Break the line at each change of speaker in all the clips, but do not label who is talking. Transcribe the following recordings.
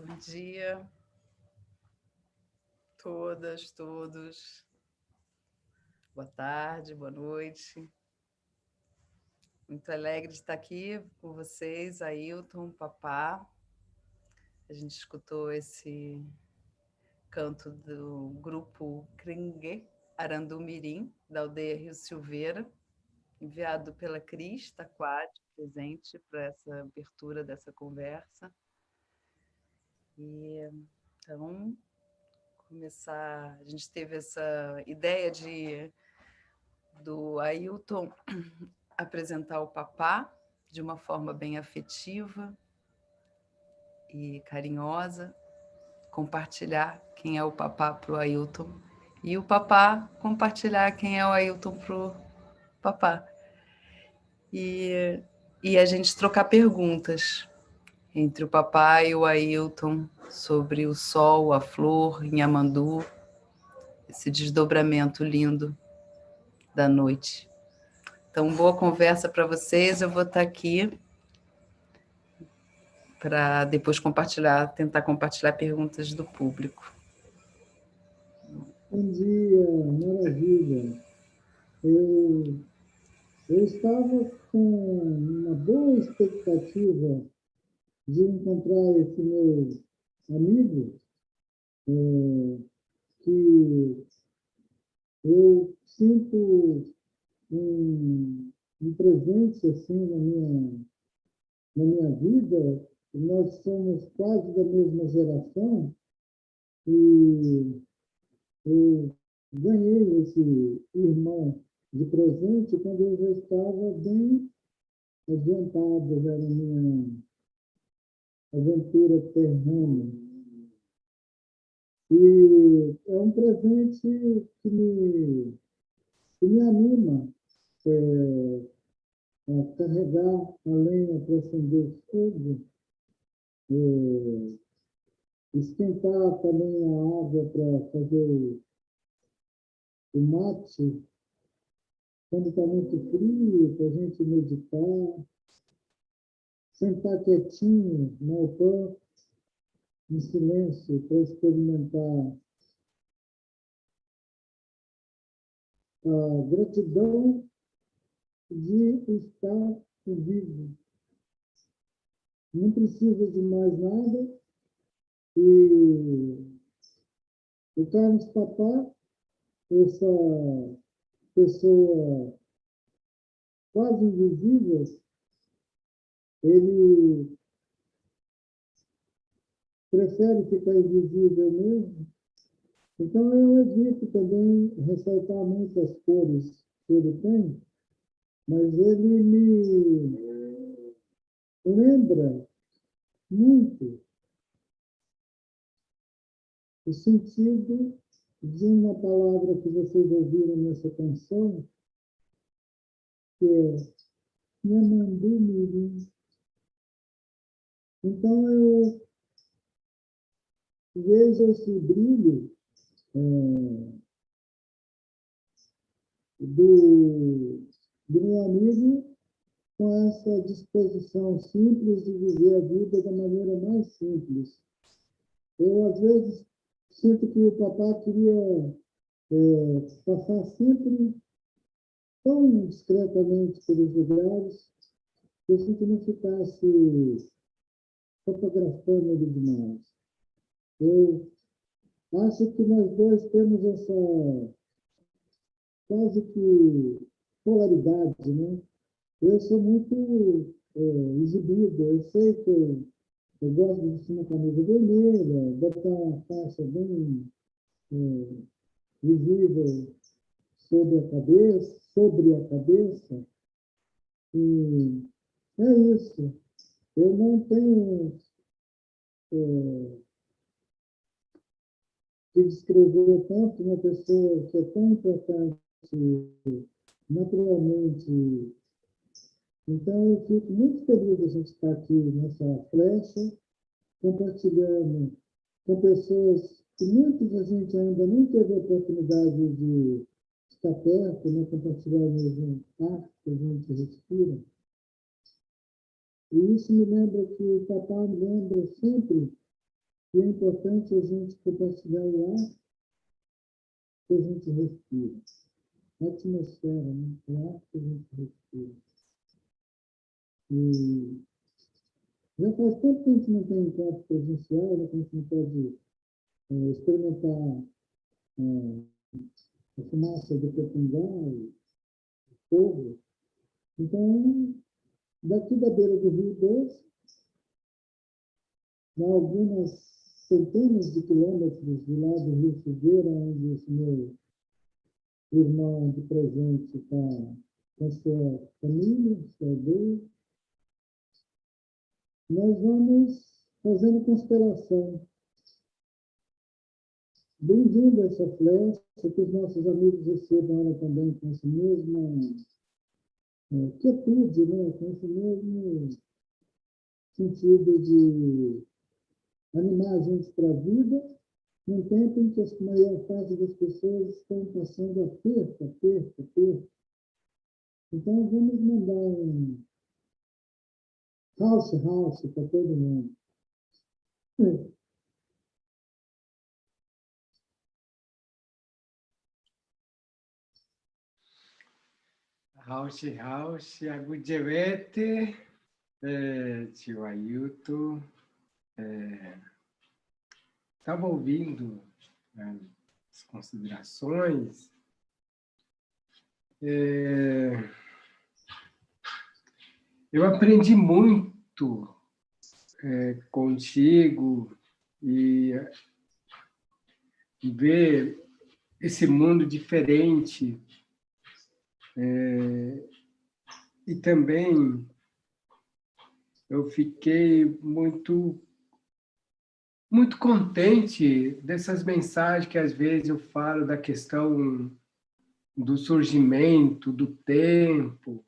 Bom dia, todas, todos. Boa tarde, boa noite. Muito alegre de estar aqui com vocês, Ailton, Papá. A gente escutou esse canto do grupo Cringue Arandu-Mirim, da aldeia Rio Silveira, enviado pela Cris Taquati, presente para essa abertura dessa conversa. E então, começar, a gente teve essa ideia do Ailton apresentar o Papá de uma forma bem afetiva e carinhosa, compartilhar quem é o Papá para o Ailton e o Papá compartilhar quem é o Ailton para o Papá. E a gente trocar perguntas entre o Papá e o Ailton sobre o sol, a flor, Inhamandu, esse desdobramento lindo da noite. Então, boa conversa para vocês. Eu vou estar aqui para depois tentar compartilhar perguntas do público.
Bom dia, maravilha. Eu estava com uma boa expectativa de encontrar esse meu amigo, que eu sinto um presente assim na minha vida. Nós somos quase da mesma geração e eu ganhei esse irmão de presente quando eu já estava bem adiantado já na minha aventura terrena. E é um presente que me anima a carregar a lenha para acender o fogo, esquentar também a água para fazer o mate, quando está muito frio, para a gente meditar, sentar quietinho no altar, em silêncio, para experimentar a gratidão de estar vivo. Não precisa de mais nada. E o Carlos Papá, essa pessoa quase invisível, ele prefere ficar invisível mesmo. Então, eu evito também ressaltar muito as cores que ele tem, mas ele me lembra muito o sentido de uma palavra que vocês ouviram nessa canção, que é Nhamandu Mirim. Então, eu vejo esse brilho do meu amigo com essa disposição simples de viver a vida da maneira mais simples. Eu, às vezes, sinto que o papá queria passar sempre tão discretamente pelos lugares, que eu sinto que não ficasse fotografando ele demais. Eu acho que nós dois temos essa quase que polaridade, né? Eu sou muito exibido, eu sei que eu gosto de vestir uma camisa vermelha, botar uma faixa bem visível sobre a cabeça, e é isso. Eu não tenho que descrever tanto uma pessoa que é tão importante naturalmente. Então, eu fico muito feliz de a gente estar aqui nessa flecha, compartilhando com pessoas que muitas a gente ainda não teve a oportunidade de estar perto, né? Compartilhar o mesmo ar que a gente respira. E isso me lembra que o papai me lembra sempre que é importante a gente compartilhar o ar que a gente respira. A atmosfera, né? O ar que a gente respira. E já faz tempo que a gente não tem encontro presencial, né? Que a gente não pode experimentar a fumaça do Petungá, o fogo. Então, daqui da beira do Rio Doce, a algumas centenas de quilômetros de lá do Rio Figueira, onde esse meu irmão de presente está com sua família, sua aldeia, nós vamos fazendo constelação. Bem-vindo a essa flecha, que os nossos amigos recebam ela também com essa mesma quietude, né? Com esse mesmo sentido de animar a gente para a vida, num tempo em que a maior parte das pessoas estão passando aperto, aperto, aperto. Então, vamos mandar um house para todo mundo.
House, Agudjewete, tio Ailton. Estava ouvindo as considerações. Eu aprendi muito contigo e ver esse mundo diferente. E também eu fiquei muito contente dessas mensagens que às vezes eu falo da questão do surgimento, do tempo.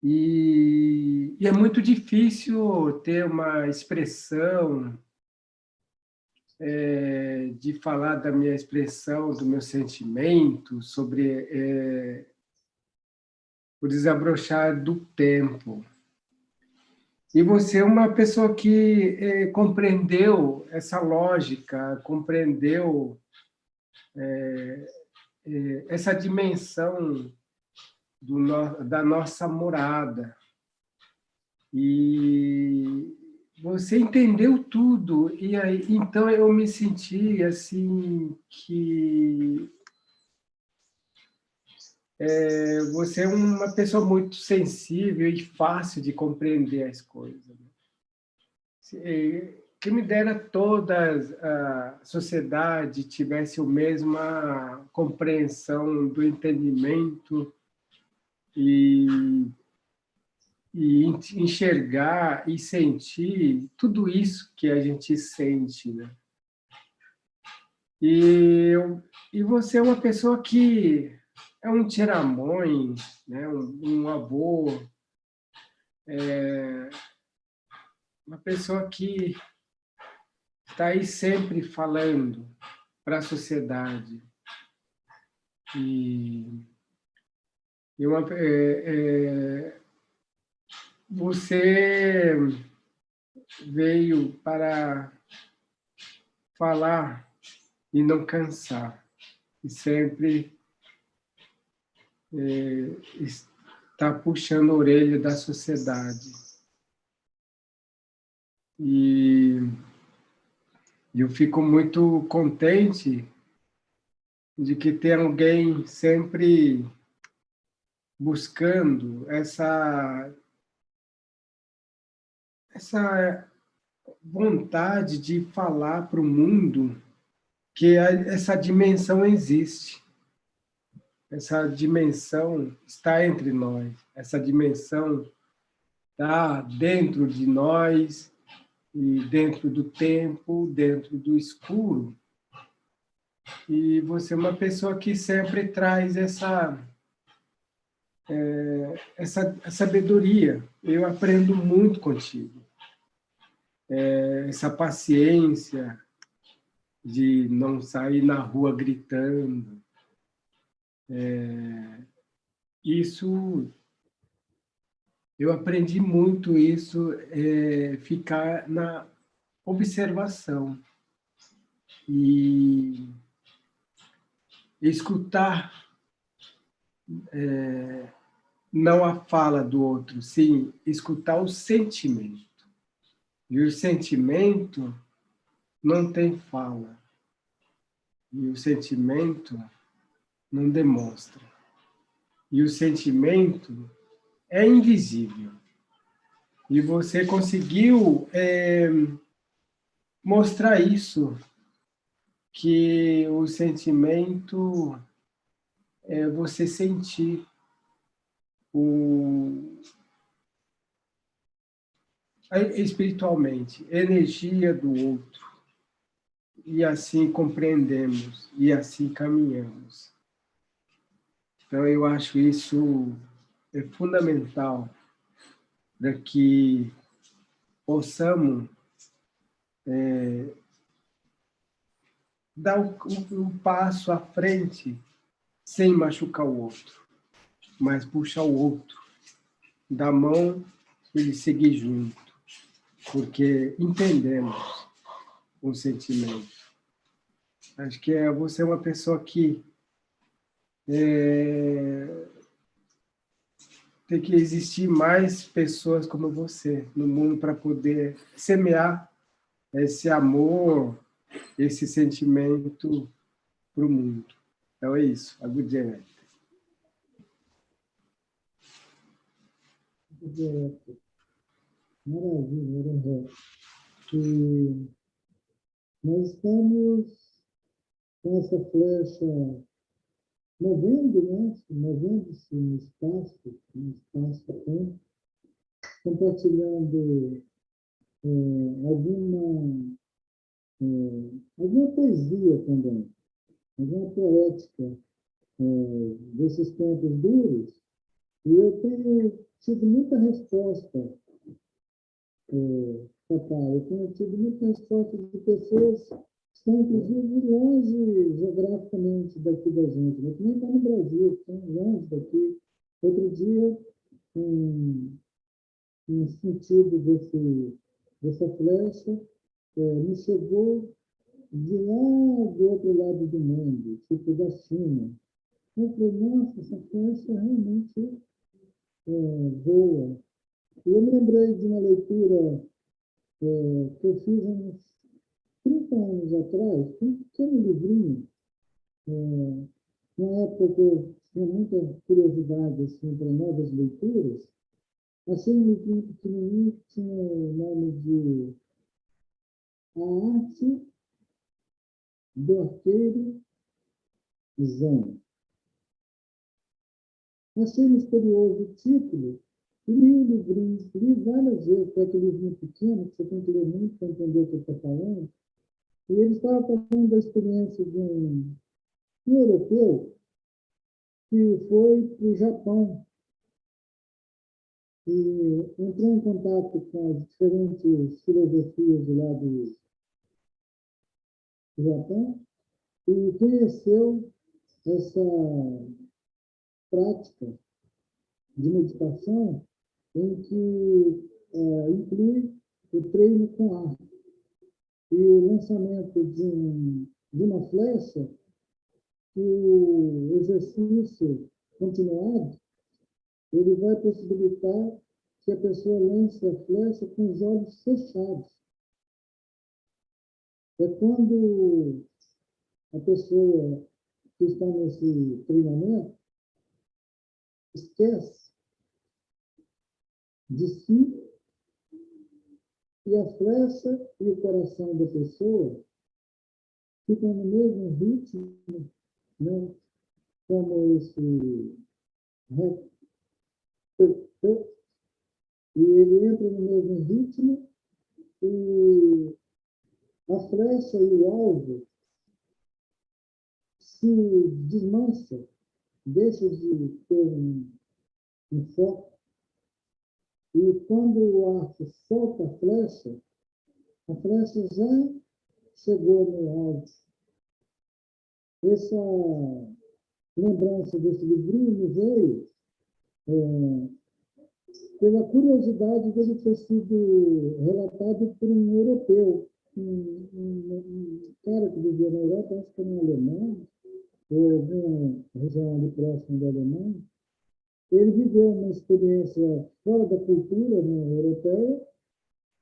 E é muito difícil ter uma expressão, de falar da minha expressão, do meu sentimento, sobre o desabrochar do tempo. E você é uma pessoa que compreendeu essa lógica, compreendeu essa dimensão da nossa morada. E você entendeu tudo. E aí, então eu me senti assim que você é uma pessoa muito sensível e fácil de compreender as coisas. Que me dera toda a sociedade tivesse a mesma compreensão do entendimento e enxergar e sentir tudo isso que a gente sente, né? E você é uma pessoa que é um tiramões, né? Um avô, uma pessoa que está aí sempre falando para a sociedade. Você veio para falar e não cansar, e sempre está puxando a orelha da sociedade. E eu fico muito contente de que tem alguém sempre buscando essa vontade de falar para o mundo que essa dimensão existe. Essa dimensão está entre nós. Essa dimensão está dentro de nós e dentro do tempo, dentro do escuro. E você é uma pessoa que sempre traz essa sabedoria. Eu aprendo muito contigo. Essa paciência de não sair na rua gritando. Isso, eu aprendi muito isso, ficar na observação e escutar não a fala do outro, sim, escutar o sentimento. E o sentimento não tem fala. E o sentimento não demonstra. E o sentimento é invisível. E você conseguiu mostrar isso, que o sentimento é você sentir espiritualmente, energia do outro. E assim compreendemos, e assim caminhamos. Então, eu acho isso fundamental para que possamos dar um passo à frente sem machucar o outro, mas puxar o outro da mão e seguir junto, porque entendemos o sentimento. Acho que você é uma pessoa que tem que existir mais pessoas como você no mundo para poder semear esse amor, esse sentimento para o mundo. Então é isso, a good day.
Maravilha, André. E nós estamos com essa flecha movendo-se no espaço-tempo, compartilhando alguma poesia também, alguma poética desses tempos duros. E eu tenho tido muita resposta, papai, eu tenho tido muita resposta de pessoas que estão, inclusive, longe geograficamente daqui da gente, né? Que nem está no Brasil, estão longe daqui, Outro dia, um sentido dessa flecha me chegou de lá do outro lado do mundo, tipo da China. Eu falei, nossa, essa flecha realmente voa. E eu me lembrei de uma leitura que eu fiz há uns 30 anos atrás, um pequeno livrinho, na época que eu tinha muita curiosidade assim, para novas leituras. Achei um livrinho pequenininho que tinha o nome de A Arte do Arqueiro Zen. Achei misterioso o título e li o livrinho, li várias vezes, foi aquele livrinho pequeno, que você tem que ler muito para entender o que ele está falando. E ele estava falando da experiência de um europeu que foi para o Japão e entrou em contato com as diferentes filosofias do lado do Japão e conheceu essa prática de meditação em que inclui o treino com arte e o lançamento de uma flecha que o exercício continuado ele vai possibilitar que a pessoa lance a flecha com os olhos fechados. É quando a pessoa que está nesse treinamento esquece de si e a flecha e o coração da pessoa ficam no mesmo ritmo, né? Como esse e ele entra no mesmo ritmo e a flecha e o alvo se desmancha, deixa de ter um foco. E quando o arco solta a flecha já chegou no alvo. Essa lembrança desse livrinho me veio pela curiosidade dele ter sido relatado por um europeu, um cara que vivia na Europa, acho que era um alemão, ou alguma região ali próxima da Alemanha. Ele viveu uma experiência fora da cultura, né, europeia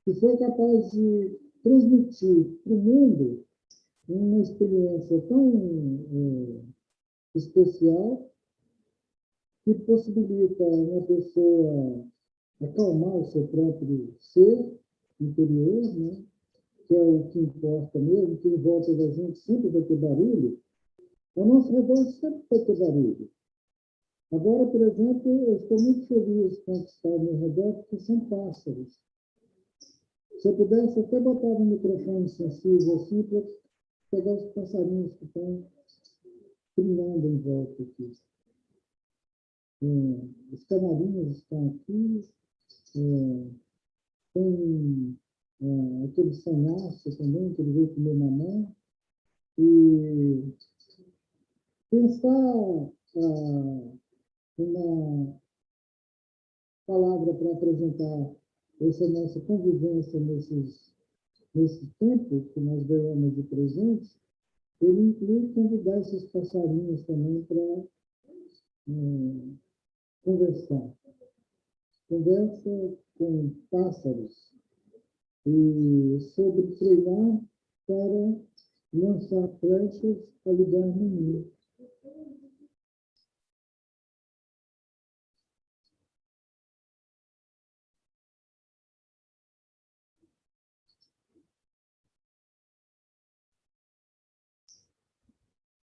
e foi capaz de transmitir para o mundo uma experiência tão especial que possibilita uma pessoa acalmar o seu próprio ser interior, né? Que é o que importa mesmo, que em volta da gente sempre vai ter barulho. Ao nosso redor sempre vai ter barulho. Agora, por exemplo, eu estou muito feliz com o que está ao meu redor, porque são pássaros. Se eu pudesse, eu até botava um microfone sensível assim para pegar os passarinhos que estão trinando em volta aqui. Os canarinhos estão aqui, tem aquele sanhaço também, que ele veio comer mamão. E pensar uma palavra para apresentar essa nossa convivência nesse tempo que nós ganhamos de presente, ele inclui convidar esses passarinhos também para conversar. Conversa com pássaros e sobre treinar para lançar flechas a lugar nenhum.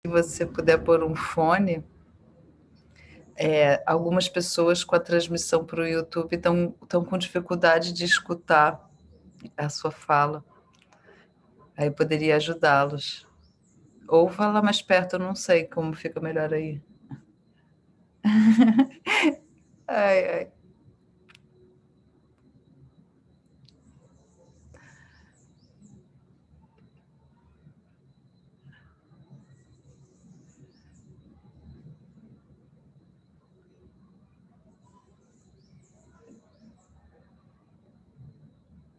Se você puder pôr um fone, algumas pessoas com a transmissão para o YouTube estão com dificuldade de escutar a sua fala. Aí poderia ajudá-los. Ou falar mais perto, eu não sei como fica melhor aí. Ai, ai.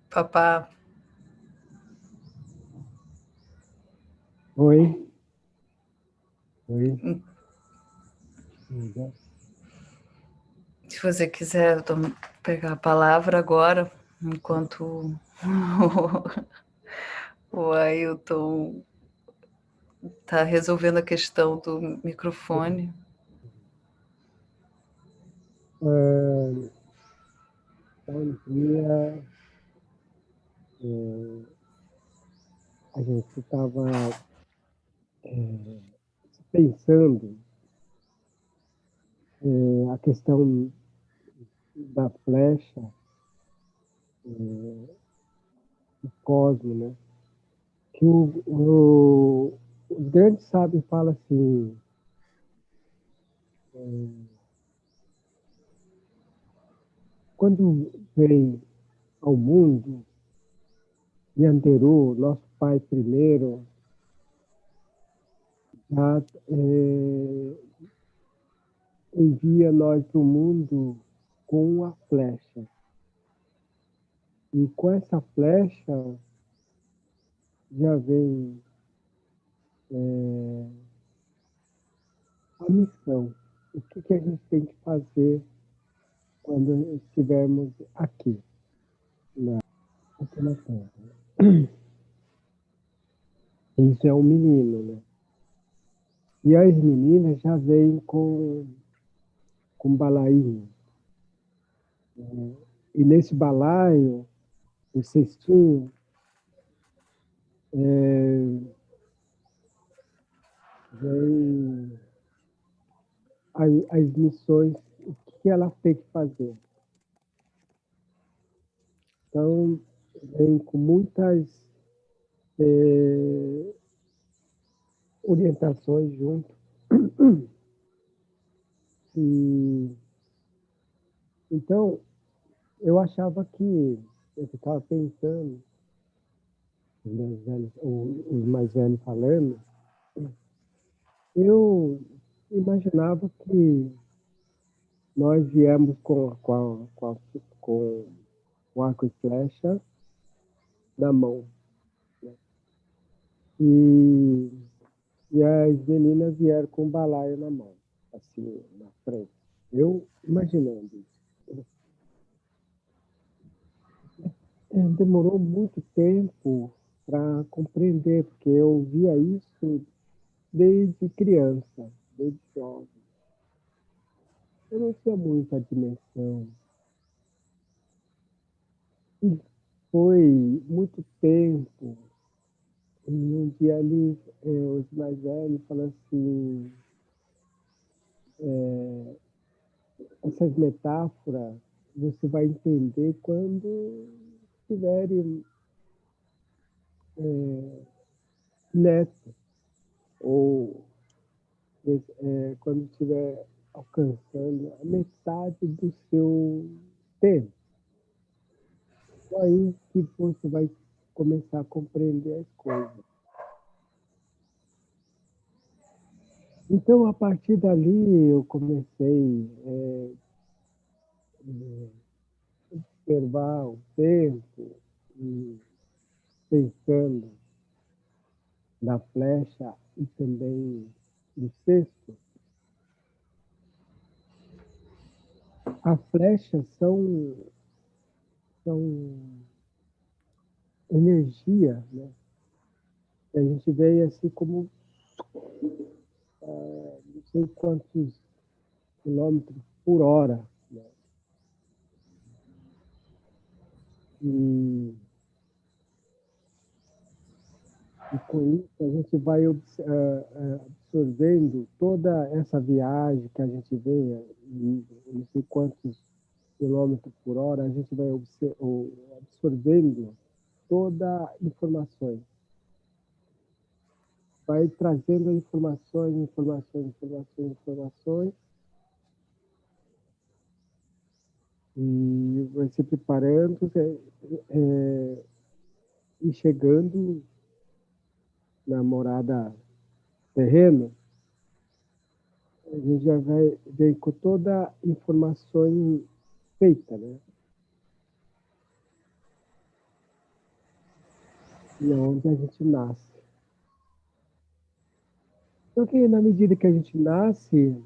Papá,
Oi. Oi. Tudo.
se você quiser pegar a palavra agora, enquanto o Ailton está resolvendo a questão do microfone.
Bom dia. A gente estava pensando a questão da flecha, do cosmo, né? Que os grandes sábios falam assim, quando vem ao mundo, Yanderu, nosso pai primeiro, já envia nós para o mundo com a flecha. E com essa flecha já vem a missão. O que a gente tem que fazer quando estivermos aqui na Terra. Isso é um menino, né? E as meninas já vêm com balainho. E nesse balaio, o cestinho, vem as missões, o que ela tem que fazer. Então, vem com muitas orientações junto. E, então, eu achava que, eu estava pensando, os mais velhos falando, eu imaginava que nós viemos com arco e flecha na mão. Né? E as meninas vieram com balaio na mão, assim, na frente. Eu imaginando isso. Demorou muito tempo para compreender, porque eu via isso desde criança, desde jovem. Eu não tinha muita dimensão. E foi muito tempo. E um dia ali, os mais velhos falaram assim, essas metáforas você vai entender quando tiverem neto, ou quando estiver alcançando a metade do seu tempo. Só aí que você vai começar a compreender as coisas. Então, a partir dali, eu comecei a observar o tempo e pensando na flecha e também no cesto. As flechas são energia, né? A gente vê assim como não sei quantos quilômetros por hora. Né? E com isso a gente vai absorvendo toda essa viagem que a gente vê, não sei quantos quilômetros por hora, a gente vai absorvendo toda informações. Vai trazendo informações, e vai se preparando e chegando na morada terreno, a gente já vem com toda a informação feita, né? e onde a gente nasce. Só que na medida que a gente nasce,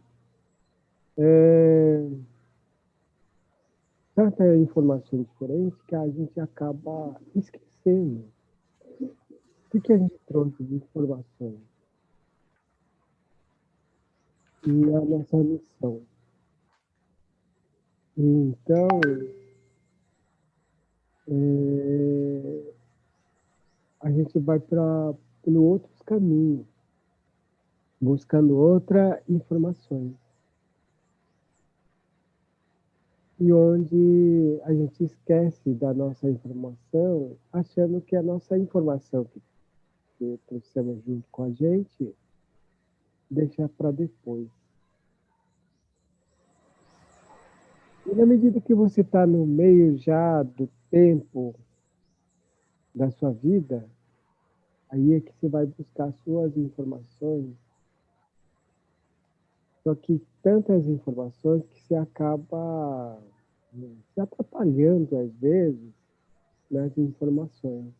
tanta informação diferente que a gente acaba esquecendo o que a gente trouxe de informação e a nossa missão. Então, a gente vai pelo outros caminhos, buscando outras informações. E onde a gente esquece da nossa informação, achando que a nossa informação que trouxemos junto com a gente, deixa para depois. E na medida que você está no meio já do tempo da sua vida, aí é que você vai buscar suas informações. Só que tantas informações que você acaba se atrapalhando, às vezes, nas informações.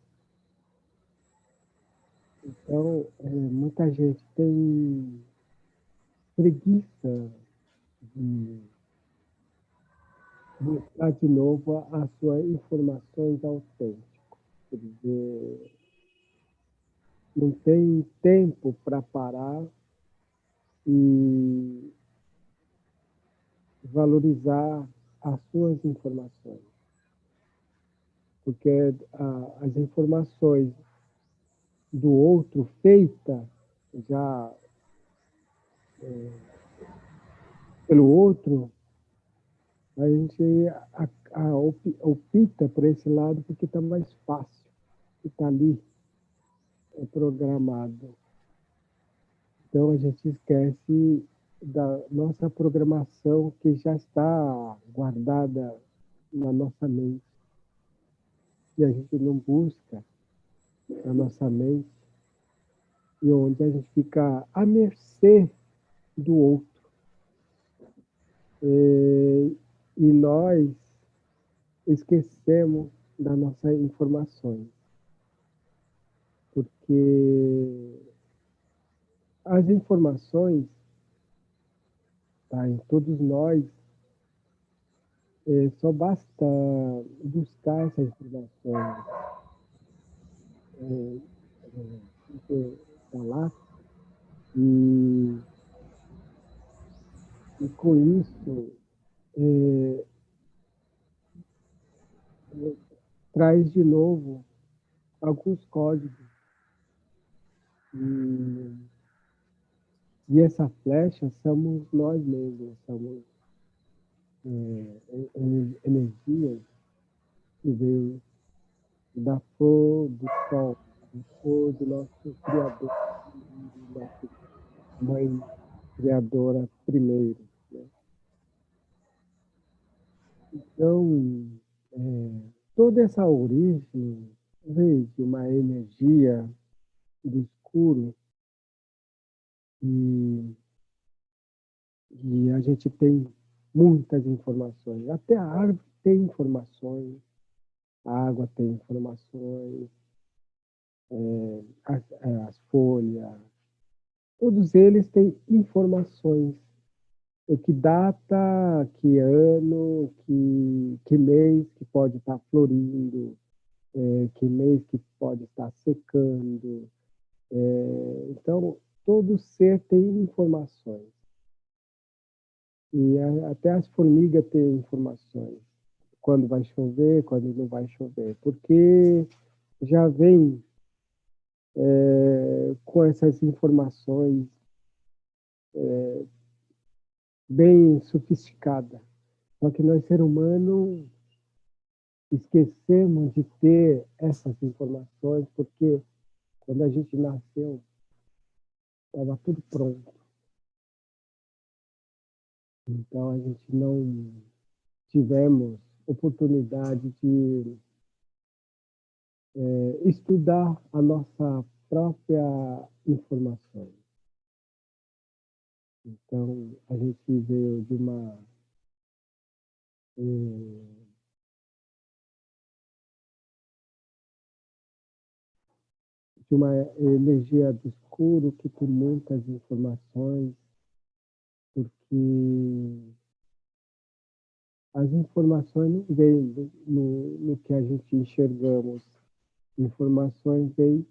Então, muita gente tem preguiça de buscar de novo as suas informações autênticas. Quer dizer, não tem tempo para parar e valorizar as suas informações. Porque as informações do outro feita já pelo outro, a gente opta por esse lado porque está mais fácil, está ali programado. Então a gente esquece da nossa programação que já está guardada na nossa mente. E a gente não busca na nossa mente, e onde a gente fica à mercê do outro. E nós esquecemos das nossas informações, porque as informações, tá, em todos nós, só basta buscar essas informações, falar, e, e com isso traz de novo alguns códigos. E essa flecha somos nós mesmos, somos energias que veio da flor do sol, da flor do nosso Criador, da nossa Mãe Criadora primeiro. Né? Então, toda essa origem veio de uma energia do escuro e a gente tem muitas informações. Até a árvore tem informações, a água tem informações, as folhas, todos eles têm informações. Que data, que ano, que mês que pode estar florindo, que mês que pode estar secando. Então, todo ser tem informações. E até as formigas têm informações. Quando vai chover, quando não vai chover. Porque já vem com essas informações bem sofisticadas. Só que nós, ser humano, esquecemos de ter essas informações, porque quando a gente nasceu, estava tudo pronto. Então, a gente não tivemos oportunidade de estudar a nossa própria informação. Então, a gente veio de uma de uma energia do escuro que tem muitas informações, porque as informações não vêm no que a gente enxergamos. Informações vêm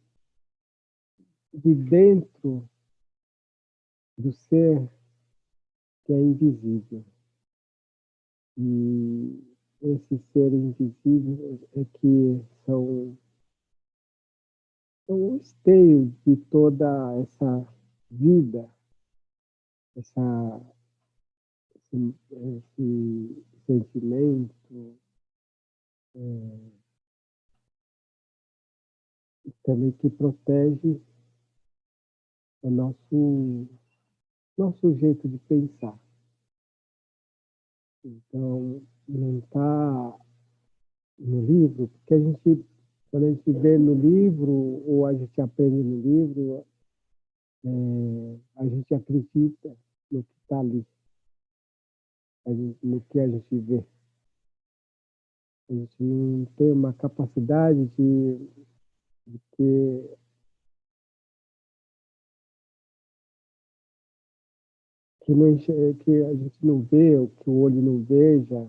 de dentro do ser que é invisível. E esses seres invisíveis é que são o esteio de toda essa vida, esse sentimento, também que protege o nosso jeito de pensar. Então, não está no livro, porque quando a gente vê no livro, ou a gente aprende no livro, a gente acredita no que está ali, no que a gente vê. A gente não tem uma capacidade de que a gente não vê, ou que o olho não veja,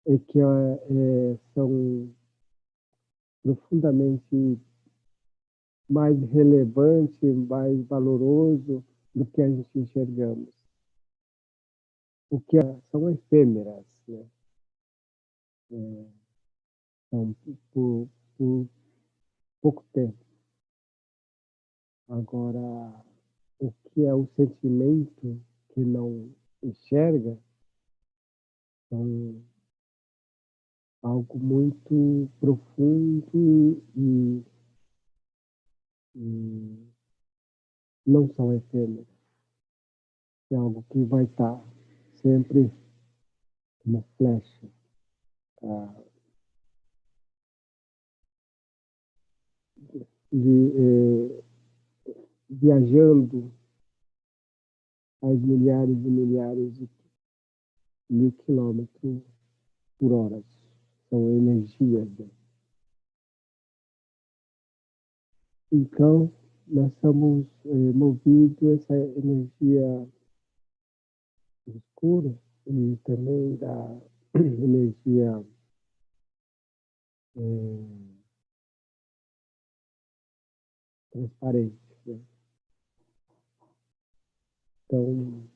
e que são profundamente mais relevante, mais valoroso do que a gente enxergamos. O que são efêmeras, né? São por pouco tempo. Agora, o que é o sentimento que não enxerga são algo muito profundo e não são efêmeras. É algo que vai estar sempre como flecha, tá? Viajando às milhares e milhares de mil quilômetros por hora. São energias, né? Então, nós somos movidos essa energia escura e também da energia transparente, né? Então,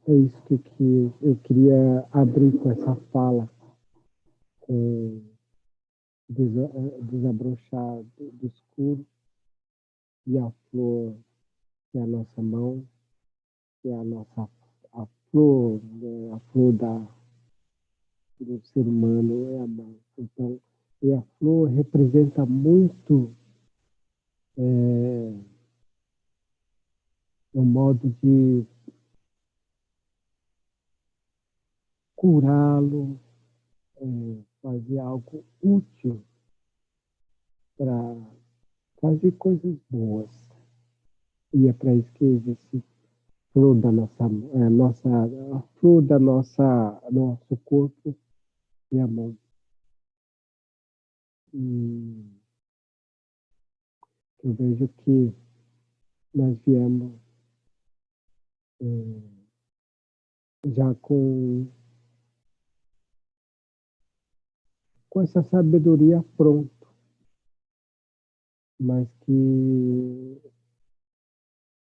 é isso que eu queria abrir com essa fala, com desabrochar do escuro e a flor, que é a nossa mão, que é a flor, né? A flor do ser humano é a mão. Então, e a flor representa muito o modo de curá-lo, fazer algo útil para fazer coisas boas. E é para isso que existe flor da a flor da nosso corpo e a mão. E eu vejo que nós viemos já com essa sabedoria pronta, mas que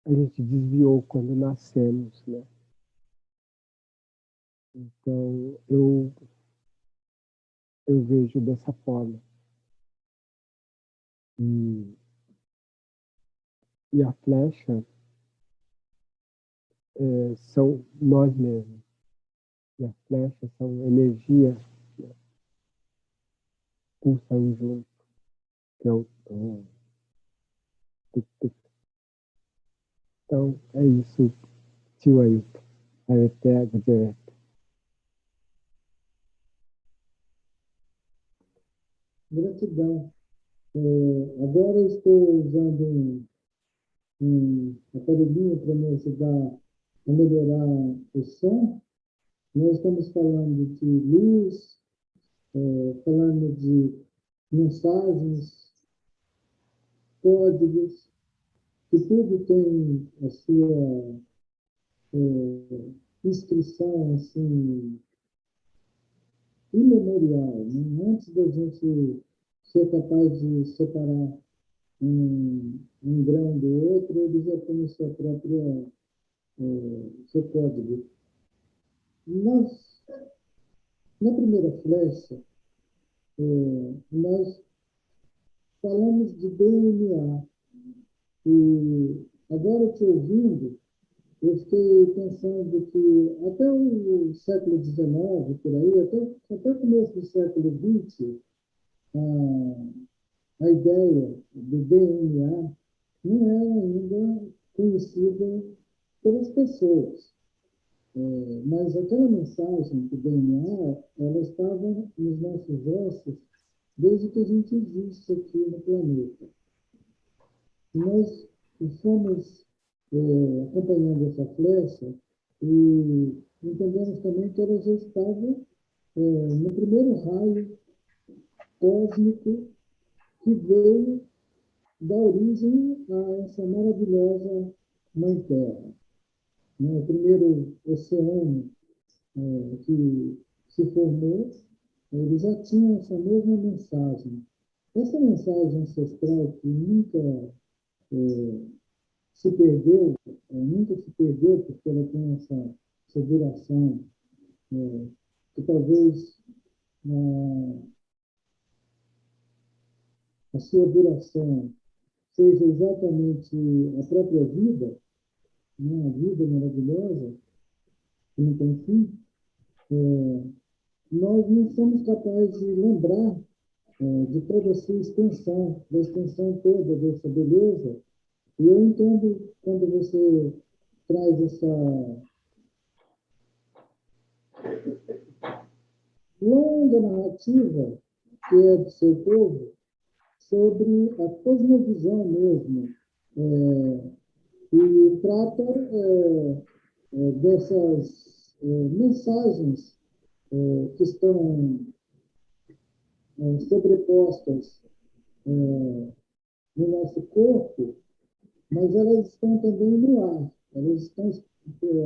a gente desviou quando nascemos, né? Então, eu vejo dessa forma. E a flecha são nós mesmos. E a flecha são energias, né? Pulsam junto, que é o tic-tic. Então, é isso, tio Ailton. Até direto.
Gratidão. Agora eu estou usando uma academia para me ajudar a melhorar o som. Nós estamos falando de luz, falando de mensagens. códigos, que tudo tem a sua inscrição assim, imemorial, né? Antes da gente ser capaz de separar um grão do outro, ele já tem o seu código. Na primeira flecha, nós falamos de DNA. E agora, te ouvindo, eu fiquei pensando que até o século XIX, por aí, até o começo do século XX, a ideia do DNA não era ainda conhecida pelas pessoas. Mas aquela mensagem do DNA, ela estava nos nossos ossos desde que a gente existe aqui no planeta. E nós fomos acompanhando essa flecha e entendemos também que ela já estava no primeiro raio cósmico que veio dar origem a essa maravilhosa Mãe Terra. O primeiro oceano que se formou, ele já tinha essa mesma mensagem. Essa mensagem ancestral que nunca se perdeu, porque ela tem essa duração, que talvez a sua duração seja exatamente a própria vida, né? A vida maravilhosa, que não tem fim. Nós não somos capazes de lembrar de toda a sua extensão, da extensão toda dessa beleza. E eu entendo quando você traz essa longa narrativa que é do seu povo sobre a cosmovisão mesmo, e trata dessas mensagens que estão sobrepostas no nosso corpo, mas elas estão também no ar. Elas estão,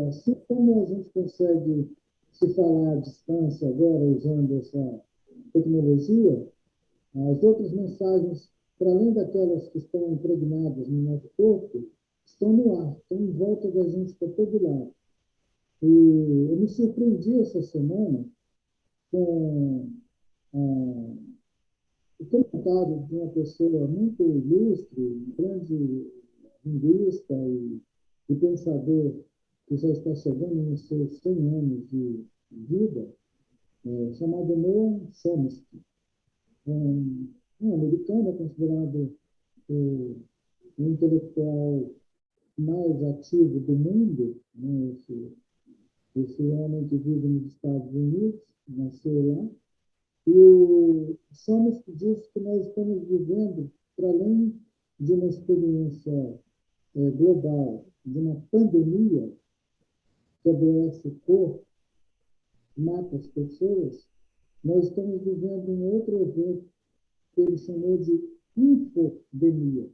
assim como a gente consegue se falar à distância agora, usando essa tecnologia, as outras mensagens, para além daquelas que estão impregnadas no nosso corpo, estão no ar, estão em volta da gente para todo lado. E eu me surpreendi essa semana com o comentário de uma pessoa muito ilustre, um grande linguista e pensador que já está chegando nos seus 100 anos de vida, chamado Noam Chomsky. Um americano, considerado o intelectual mais ativo do mundo, né? Esse homem que vive nos Estados Unidos, nasceu lá. E o Chomsky diz que nós estamos vivendo, para além de uma experiência global, de uma pandemia que adoece o corpo, mata as pessoas, nós estamos vivendo um outro evento que ele chamou de infodemia.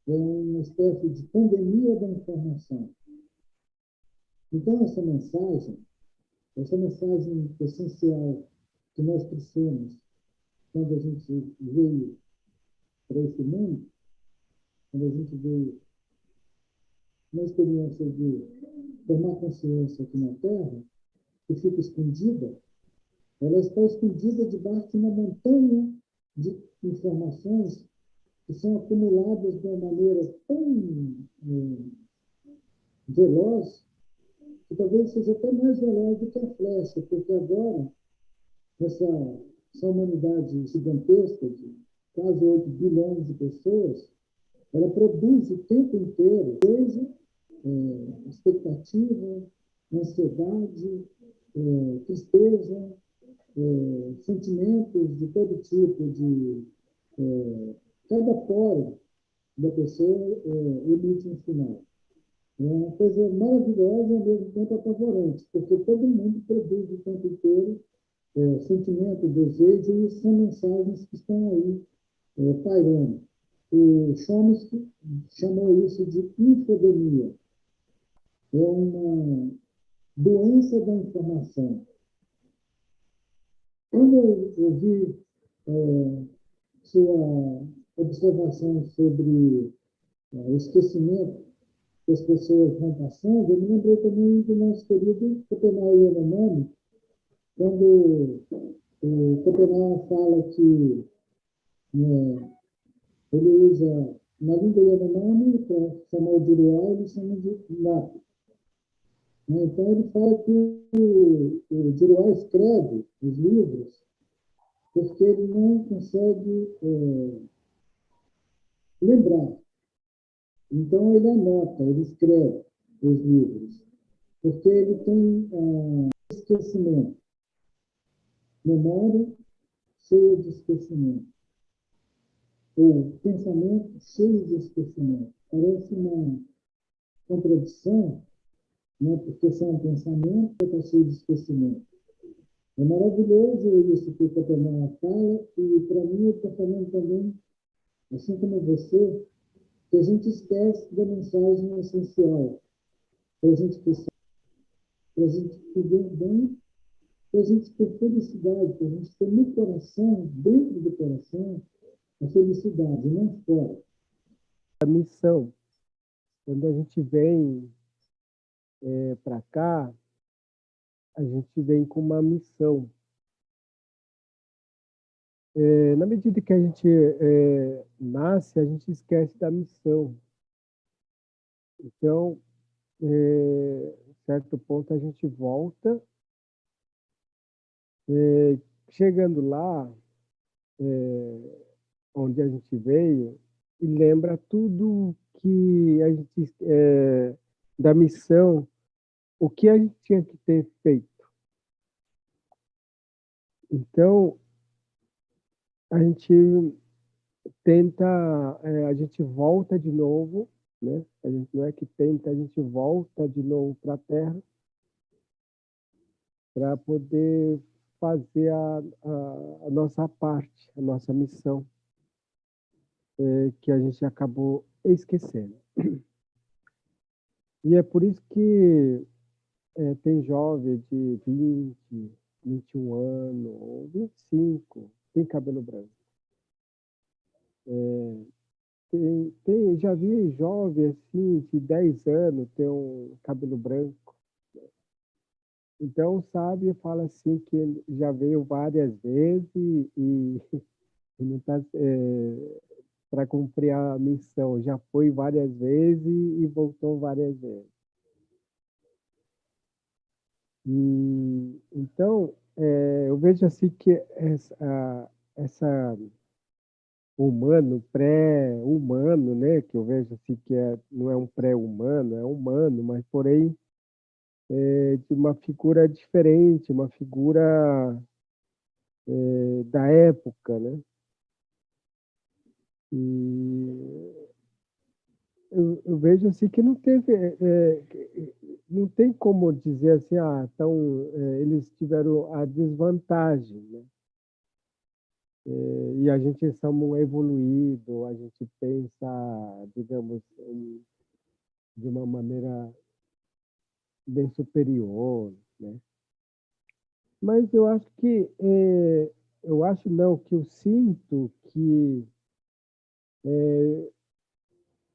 É uma espécie de pandemia da informação. Então, essa mensagem essencial que nós trouxemos quando a gente veio para esse mundo, quando a gente veio na experiência de formar consciência aqui na Terra, que fica escondida, ela está escondida debaixo de uma montanha de informações que são acumuladas de uma maneira tão veloz, que talvez seja até mais veloz do que a flecha, porque agora, essa humanidade gigantesca de quase 8 bilhões de pessoas, ela produz o tempo inteiro, desde expectativa, ansiedade, tristeza, sentimentos de todo tipo, cada poro da pessoa emite um sinal. É uma coisa maravilhosa e ao mesmo tempo apavorante, porque todo mundo produz o tempo inteiro sentimento, desejo, e são mensagens que estão aí pairando. O Chomsky chamou isso de infodemia. É uma doença da informação. Quando eu ouvi sua observação sobre o esquecimento que as pessoas vão passando, eu me lembrei também do nosso querido Copenau Yanomami, quando o Copenau fala que ele usa, na língua Yanomami, para chamar o Juruá, ele chama de Napo. Então, ele fala que o Juruá escreve os livros porque ele não consegue lembrar. Então, ele anota, ele escreve os livros, porque ele tem esquecimento, memória cheia de esquecimento, ou pensamento cheio de esquecimento. Parece uma contradição, né? Porque são pensamentos que estão cheios de esquecimento. É maravilhoso isso que o Copenau fala, e para mim ele está falando também, assim como você, que a gente esquece da mensagem essencial para a gente pensar, para a gente viver bem, para a gente ter felicidade, para a gente ter no coração, dentro do coração, a felicidade, não fora.
A missão, quando a gente vem para cá, a gente vem com uma missão. Na medida que a gente nasce, a gente esquece da missão. Então, certo ponto, a gente volta. Chegando lá, onde a gente veio, e lembra tudo que a gente, da missão, o que a gente tinha que ter feito. Então, a gente tenta, a gente volta de novo, né? A gente não é que tenta, a gente volta de novo para a Terra para poder fazer a nossa parte, a nossa missão, que a gente acabou esquecendo. E é por isso que tem jovem de 20, 21 anos, ou 25, tem cabelo branco. Já vi jovem assim, de 10 anos, ter um cabelo branco. Então, sabe, fala assim que já veio várias vezes e não está para cumprir a missão. Já foi várias vezes e voltou várias vezes. E, então, eu vejo assim que essa humano, pré-humano, né, que eu vejo assim que não é um pré-humano, é humano, mas porém de uma figura diferente, uma figura da época, né? E eu vejo assim que não teve, não tem como dizer assim, então eles tiveram a desvantagem, né? E a gente somos evoluído, a gente pensa, digamos, de uma maneira bem superior, né? Mas eu acho que, eu acho não, que eu sinto que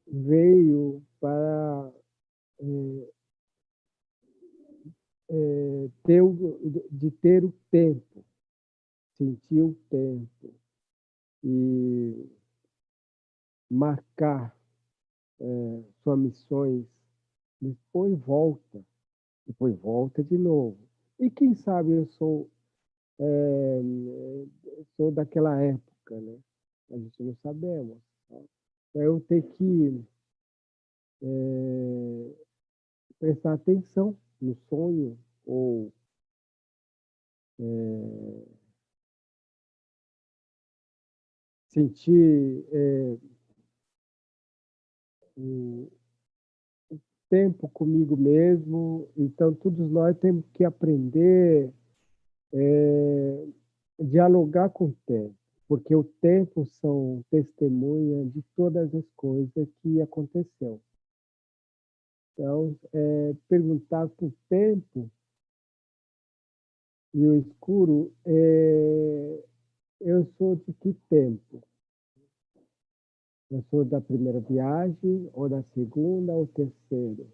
veio para ter o tempo, sentir o tempo e marcar suas missões, depois volta de novo. E quem sabe eu sou daquela época, né? A gente não sabemos. Tá? Então, eu tenho que prestar atenção no sonho ou sentir o tempo comigo mesmo. Então, todos nós temos que aprender a dialogar com o tempo. porque o tempo são testemunha de todas as coisas que aconteceu. Então, perguntar por tempo e o escuro, eu sou de que tempo? Eu sou da primeira viagem, ou da segunda, ou terceira?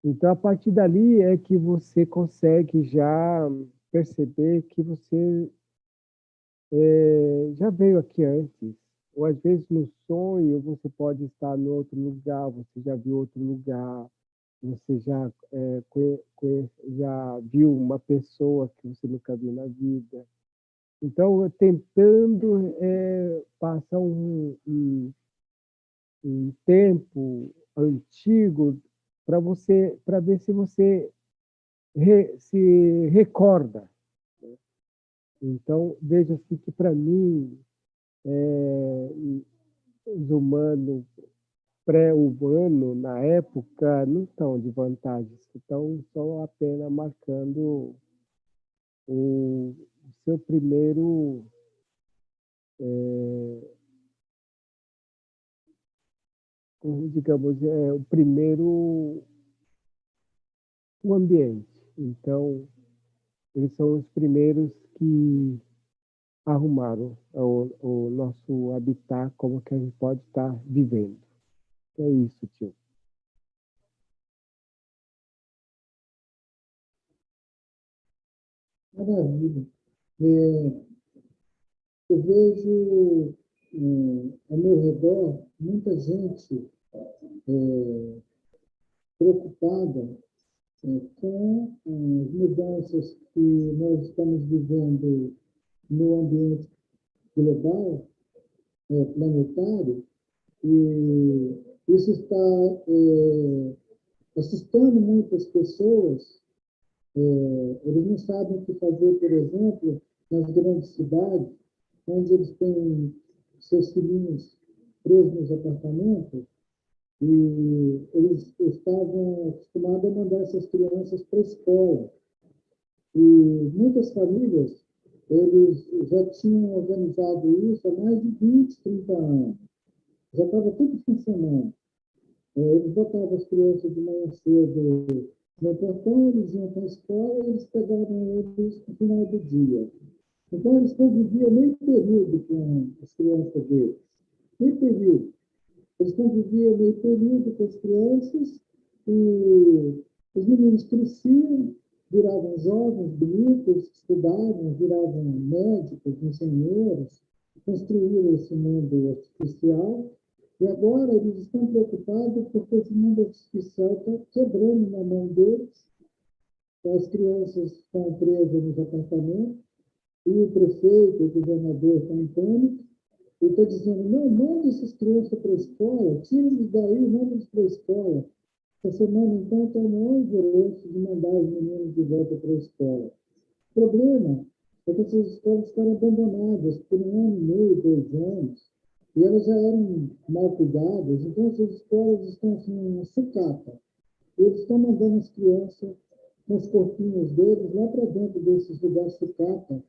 Então, a partir dali é que você consegue já perceber que você já veio aqui antes. Ou às vezes no sonho você pode estar em outro lugar, você já viu outro lugar, você já viu uma pessoa que você nunca viu na vida. Então, tentando passar um tempo antigo para ver se você se recorda. Então, veja assim que para mim, os humanos pré-humanos, na época, não estão de vantagem, estão só apenas marcando o seu primeiro, digamos, o primeiro o ambiente. Então, eles são os primeiros que arrumaram o nosso habitat, como que a gente pode estar vivendo. É isso, tio.
Maravilha. Eu vejo ao meu redor muita gente preocupada com as mudanças que nós estamos vivendo no ambiente global, planetário, e isso está assustando muitas pessoas. Eles não sabem o que fazer, por exemplo, nas grandes cidades, onde eles têm seus filhinhos presos nos apartamentos, e eles estavam acostumados a mandar essas crianças para a escola. E muitas famílias, eles já tinham organizado isso há mais de 20, 30 anos. Já estava tudo funcionando. Eles botavam as crianças de manhã cedo no portão, eles iam para a escola e eles pegavam eles no final do dia. Então, eles conviviam meio período com as crianças deles. Meio período. Eles conviviam meio período com as crianças e os meninos cresciam, viravam jovens, bonitos, estudavam, viravam médicos, engenheiros, construíram esse mundo artificial. E agora eles estão preocupados porque esse mundo artificial está quebrando na mão deles. As crianças estão presas nos apartamentos e o prefeito, o governador estão em pânico. E está dizendo, não, mande essas crianças para a escola, tire-os daí, mande-os para a escola. Essa semana, então, está o maior violência de mandar os meninos de volta para a escola. O problema é que essas escolas ficaram abandonadas por 1 ano e meio, 2 anos, e elas já eram mal cuidadas, então essas escolas estão assim, uma sucata. Eles estão mandando as crianças com os corpinhos deles lá para dentro desses lugares sucata,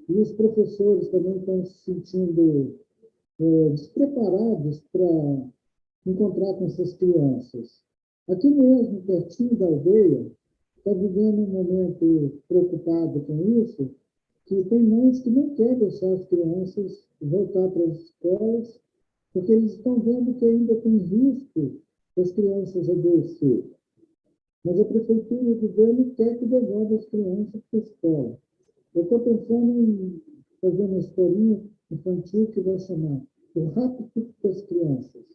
e os professores também estão se sentindo despreparados para encontrar com essas crianças. Aqui mesmo, pertinho da aldeia, está vivendo um momento preocupado com isso, que tem mães que não querem deixar as crianças voltar para as escolas, porque eles estão vendo que ainda tem risco das crianças adoecer. Mas a prefeitura e o governo quer que devolva as crianças para a escola. Eu estou pensando em fazer uma historinha infantil que vai chamar O Rapto das Crianças.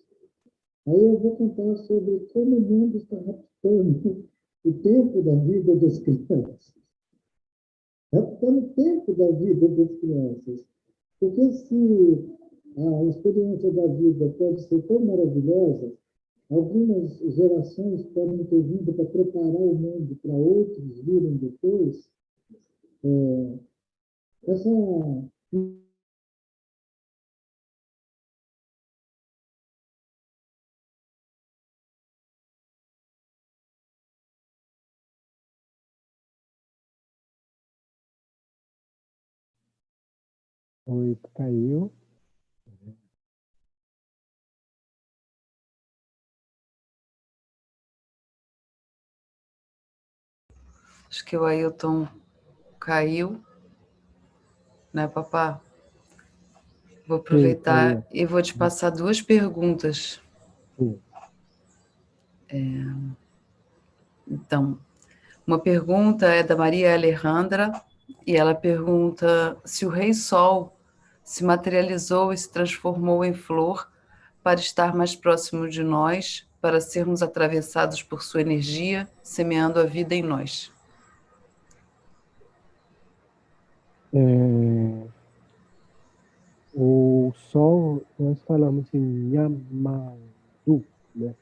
Aí eu vou contar sobre como o mundo está raptando o tempo da vida das crianças. Raptando o tempo da vida das crianças. Porque se a experiência da vida pode ser tão maravilhosa, algumas gerações podem ter vindo para preparar o mundo para outros virem depois. Essa
Oi, caiu.
Acho que o Ailton caiu, né, papá? Vou
Sim,
aproveitar
caiu.
e vou te passar duas perguntas.
Sim.
Então, uma pergunta é da Maria Alejandra, e ela pergunta se o Rei Sol se materializou e se transformou em flor para estar mais próximo de nós, para sermos atravessados por sua energia, semeando a vida em nós.
É, o Sol, nós falamos em Yamandu, né?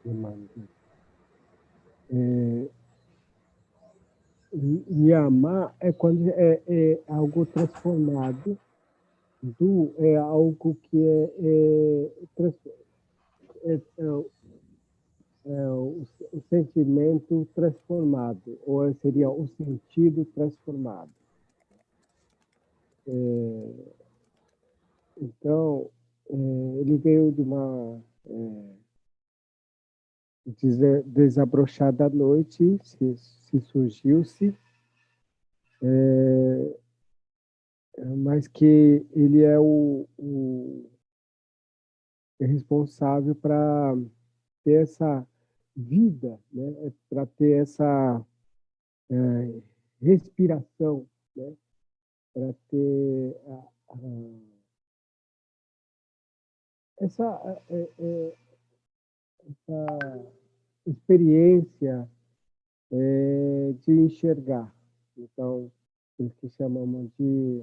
Yamandu. Yama é quando é algo transformado, Du é algo que o sentimento transformado, ou seria o sentido transformado. Então, ele veio de uma desabrochada noite, se surgiu-se, mas que ele é o responsável para ter essa vida, né? Para ter essa respiração, né? Para ter essa, essa experiência de enxergar. Então, por isso que chamamos de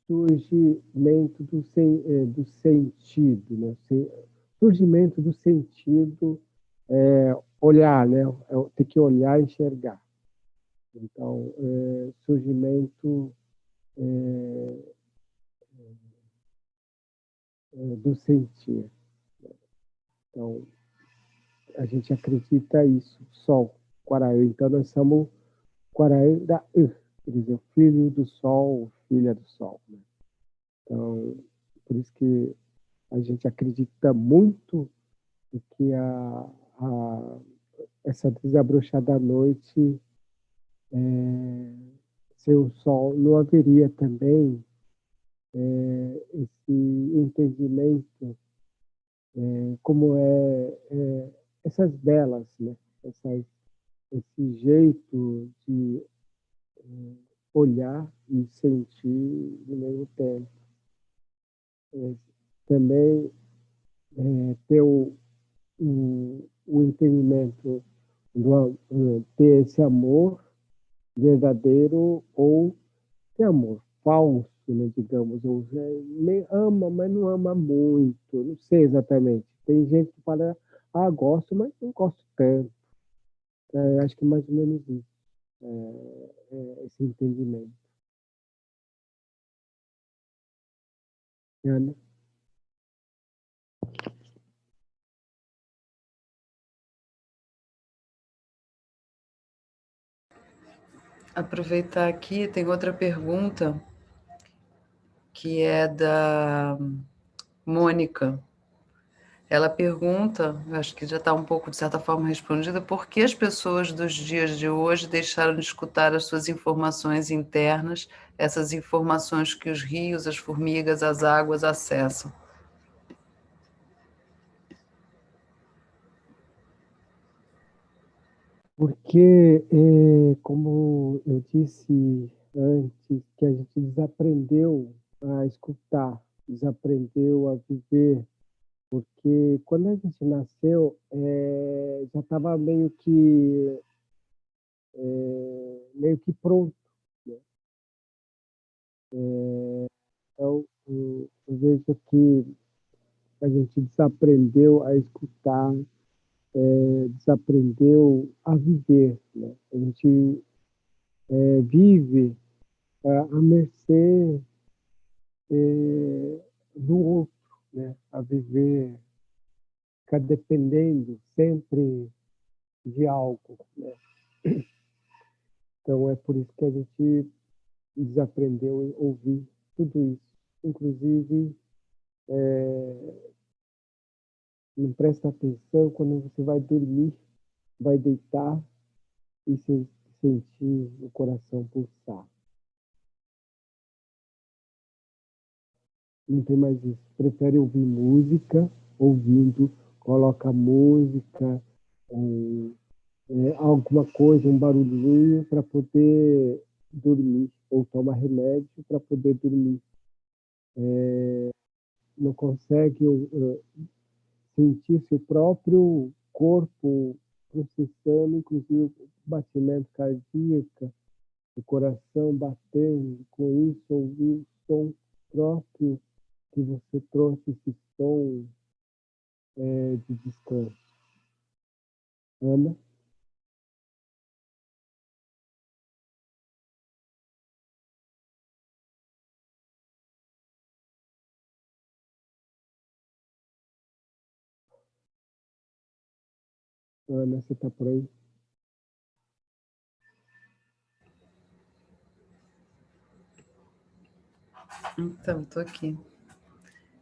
surgimento do sentido, né? Surgimento do sentido, olhar, né? Tem que olhar e enxergar. Então, surgimento do sentir. Então, a gente acredita isso, Sol, Quaraí. Então, nós somos Quaraí da quer dizer, o filho do Sol, filha do Sol. Né? Então, por isso que a gente acredita muito que essa desabrochada da noite, sem o Sol, não haveria também esse entendimento como essas velas, né? Esse jeito de olhar e sentir ao mesmo tempo. Também ter o entendimento ter esse amor verdadeiro ou ter amor falso, né, digamos, ou ama, mas não ama muito, não sei exatamente. Tem gente que fala, gosto, mas não gosto tanto. Acho que mais ou menos isso, esse entendimento. Ana?
Aproveitar aqui, tem outra pergunta que é da Mônica. Ela pergunta, acho que já está um pouco, de certa forma, respondida, por que as pessoas dos dias de hoje deixaram de escutar as suas informações internas, essas informações que os rios, as formigas, as águas acessam?
Porque, como eu disse antes, que a gente desaprendeu a escutar, desaprendeu a viver, porque quando a gente nasceu, já estava meio que pronto. Né? Então, eu vejo que a gente desaprendeu a escutar, desaprendeu a viver. Né? A gente vive à mercê do outro, né? A viver, ficar dependendo sempre de algo. Né? Então, é por isso que a gente desaprendeu a ouvir tudo isso. Inclusive, não presta atenção quando você vai dormir, vai deitar e sentir o coração pulsar. Não tem mais isso. Prefere ouvir música, ouvindo, coloca música, alguma coisa, um barulhinho para poder dormir, ou toma remédio para poder dormir. Não consegue sentir seu próprio corpo processando, inclusive o batimento cardíaco, o coração batendo, com isso ouvir o som próprio que você trouxe, esse som de descanso. Ana? Ana, você está por aí?
Então, estou aqui.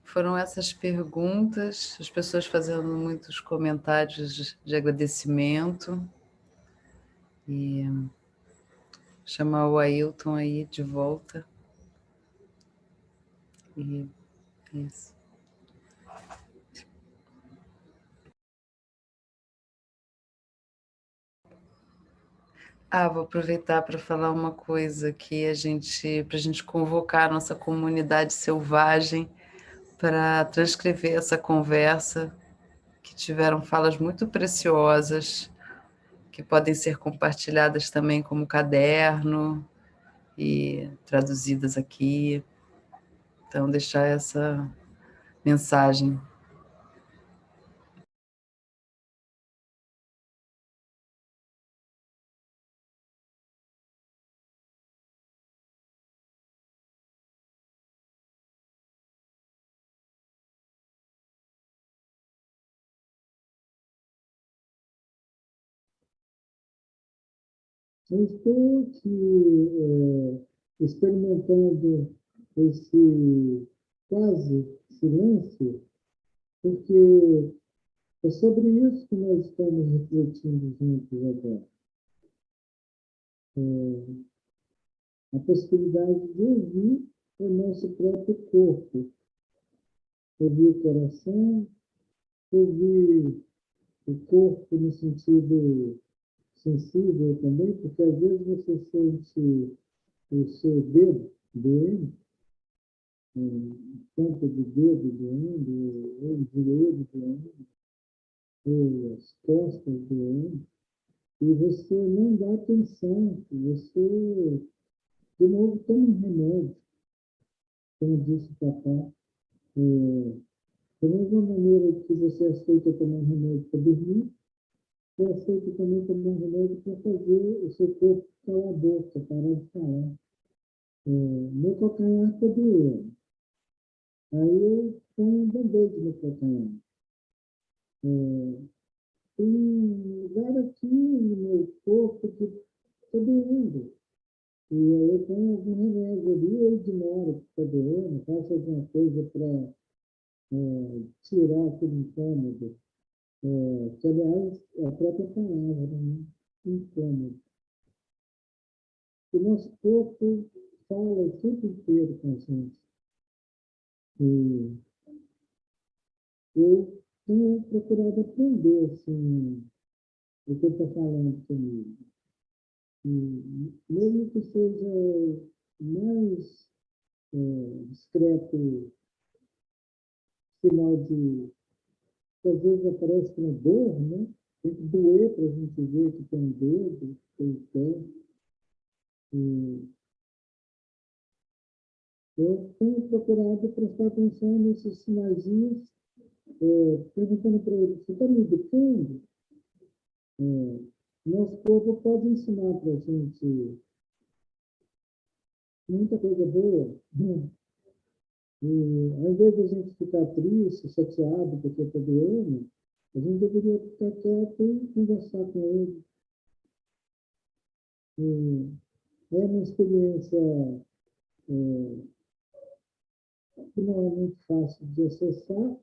Foram essas perguntas, as pessoas fazendo muitos comentários de agradecimento. E chamar o Ailton aí de volta. E é isso. Vou aproveitar para falar uma coisa que para a gente convocar a nossa comunidade selvagem para transcrever essa conversa, que tiveram falas muito preciosas, que podem ser compartilhadas também como caderno e traduzidas aqui. Então, deixar essa mensagem.
Eu estou aqui experimentando esse quase silêncio, porque é sobre isso que nós estamos refletindo juntos agora. A possibilidade de ouvir o nosso próprio corpo, ouvir o coração, ouvir o corpo no sentido sensível também, porque às vezes você sente o seu dedo doendo, ponta de dedo doendo, ou o joelho doendo, ou as costas doendo, e você não dá atenção, você, de novo, toma um remédio, como disse o papai. Da mesma maneira que você aceita tomar um remédio para dormir, você aceita também tomar um remédio para fazer o seu corpo calar a boca, parar de falar. Meu calcanhar está doendo. Aí eu ponho um band-aid no calcanhar. Tem um lugar aqui no meu corpo que está doendo. E aí eu ponho algum remédio ali, eu ignoro que está doendo, faço alguma coisa para tirar aquele incômodo. Que, aliás, é a própria palavra, né? Incômodo. O nosso corpo fala o tempo inteiro com a gente. E eu tenho procurado aprender, assim, o que ele está falando comigo. E mesmo que seja o mais discreto sinal de que às vezes aparece uma dor, né? Tem que doer para a gente ver que tem dedo, que tem pé. E eu tenho procurado prestar atenção nesses sinaizinhos, perguntando para ele, você está me educando? Nosso corpo pode ensinar para a gente muita coisa boa. Né? E ao invés de a gente ficar triste, chateado porque está doendo, a gente deveria ficar quieto e conversar com ele. E É uma experiência que não é muito fácil de acessar,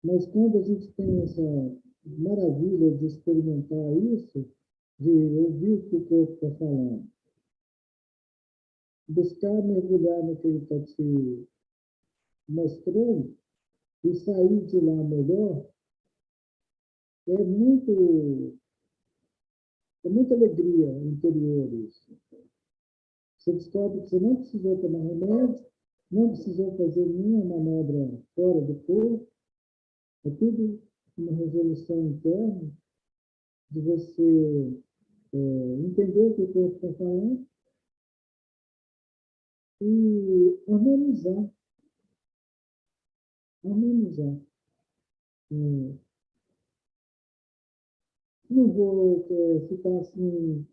mas quando a gente tem essa maravilha de experimentar isso, de ouvir o que o corpo está falando, buscar mergulhar no que ele está te mostrando e sair de lá melhor, é muita alegria interior isso. Você descobre que você não precisou tomar remédio, não precisou fazer nenhuma manobra fora do corpo, é tudo uma resolução interna de você entender o que o corpo está falando e harmonizar. Harmonizar. Não vou citar assim,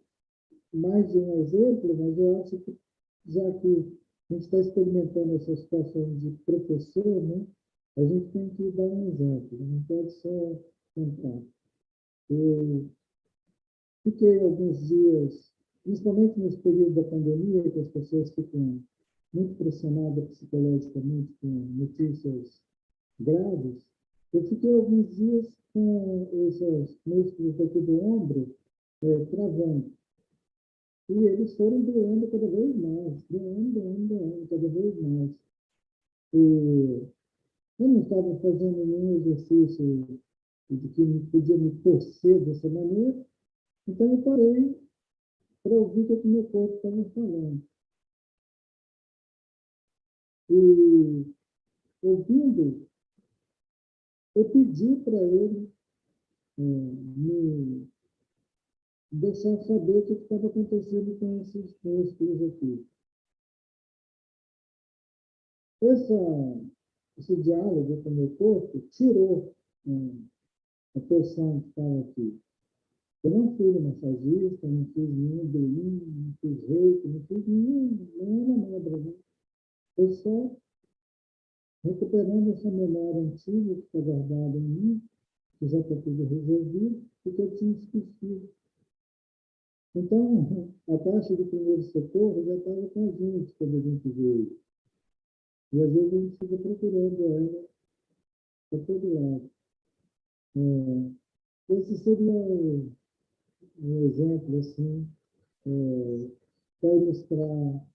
mais de um exemplo, mas eu acho que, já que a gente está experimentando essa situação de professor, né, a gente tem que dar um exemplo, não pode só contar. Eu fiquei alguns dias, principalmente nesse período da pandemia, que as pessoas ficam muito pressionadas psicologicamente com notícias graves, eu fiquei alguns dias com esses músculos aqui do ombro travando. E eles foram doendo cada vez mais, doendo cada vez mais. E eu não estava fazendo nenhum exercício de que podia me torcer dessa maneira, então eu parei para ouvir o que o meu corpo estava falando. E, ouvindo, eu pedi para ele me deixar saber o que estava acontecendo com esses músculos aqui. Esse diálogo com o meu corpo tirou a tensão que estava aqui. Eu não fui massagista, não fiz nenhum dreno, não fiz reiki, não fiz nenhuma manobra. Né? Eu só recuperando essa memória antiga que está guardada em mim, que já está tudo resolvido, e que eu tinha esquecido. Então, a taxa de primeiro socorro já estava com a gente quando a gente veio. E às vezes a gente fica procurando ela para todo lado. Esse seria um exemplo, assim, para ilustrar.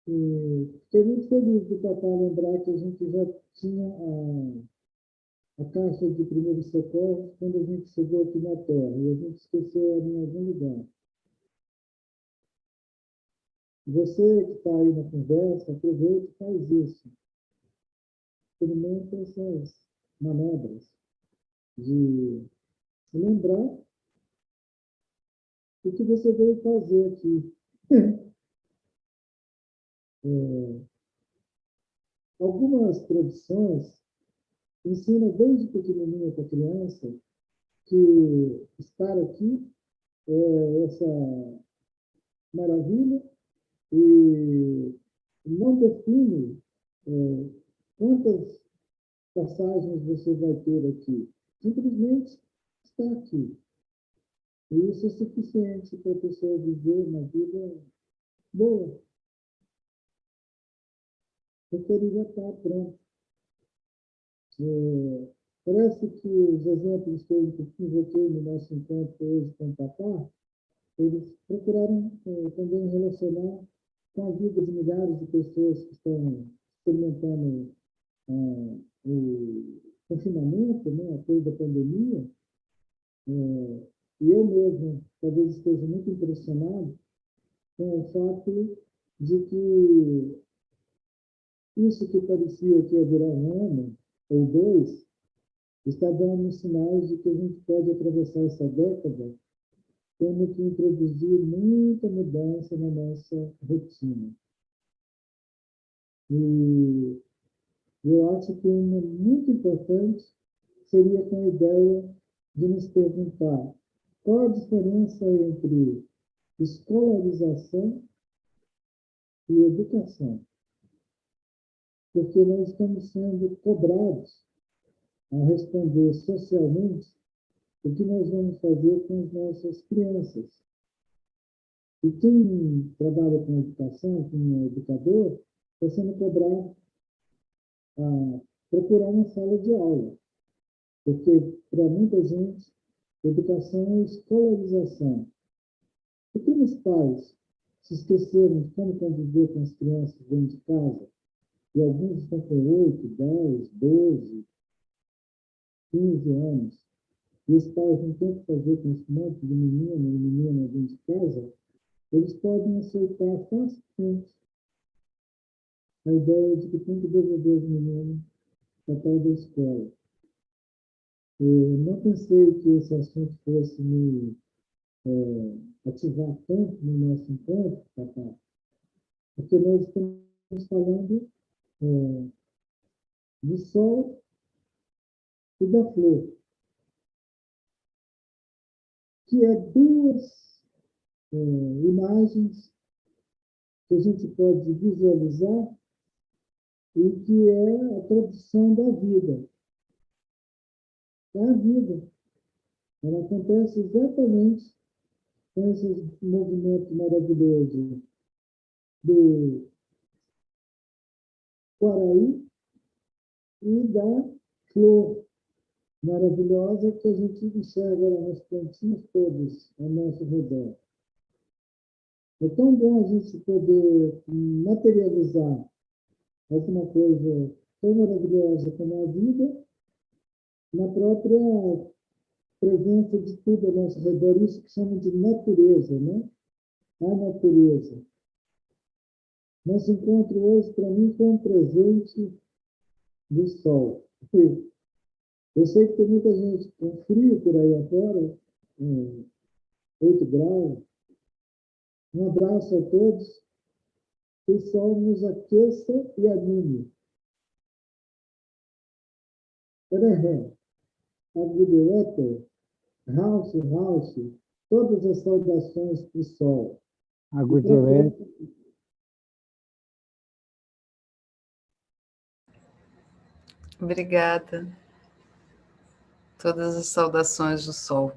E fiquei muito feliz do papai lembrar que a gente já tinha a caixa de primeiro socorro quando a gente chegou aqui na Terra, e a gente esqueceu ela em algum lugar. Você que está aí na conversa, aproveita e faz isso. Experimenta essas manobras de lembrar o que você veio fazer aqui. Algumas tradições ensinam desde pequenininha para a criança que estar aqui é essa maravilha e não define quantas passagens você vai ter aqui. Simplesmente está aqui. E isso é suficiente para a pessoa viver uma vida boa. Porque ele já está pronto. Parece que os exemplos que eu invoquei no nosso encontro hoje com o Papá, eles procuraram também relacionar com a vida de milhares de pessoas que estão experimentando o confinamento, né, a coisa da pandemia. E eu mesmo talvez esteja muito impressionado com o fato de que isso que parecia que ia durar um ano ou dois, está dando sinais de que a gente pode atravessar essa década tendo que introduzir muita mudança na nossa rotina. E eu acho que uma muito importante seria com a ideia de nos perguntar qual a diferença entre escolarização e educação. Porque nós estamos sendo cobrados a responder socialmente o que nós vamos fazer com as nossas crianças. E quem trabalha com educação, como educador, está sendo cobrado a procurar uma sala de aula. Porque, para muita gente, educação é escolarização. E como os pais se esqueceram de como conviver com as crianças dentro de casa, e alguns estão com 8, 10, 12, 15 anos, e os pais não têm o que fazer com esse monte de menino e menina dentro de casa, eles podem aceitar facilmente a ideia de que tem que devolver os meninos para a tal da escola. Eu não pensei que esse assunto fosse me ativar tanto no nosso encontro, papai, porque nós estamos falando do sol e da flor, que é duas imagens que a gente pode visualizar e que é a tradução da vida. É a vida. Ela acontece exatamente com esse movimento maravilhoso do Quaraí e da flor maravilhosa que a gente enxerga lá nas plantinhas todas ao nosso redor. É tão bom a gente poder materializar alguma coisa tão maravilhosa como a vida na própria presença de tudo ao nosso redor, isso que chamam de natureza, né? A natureza. Nosso encontro hoje, para mim, foi um presente do sol. Eu sei que tem muita gente com frio por aí afora, 8 graus. Um abraço a todos. Que o sol nos aqueça e anime. Erré, Aguilherete, Rauch, todas as saudações para o sol.
Aguilherete.
Obrigada. Todas as saudações do sol.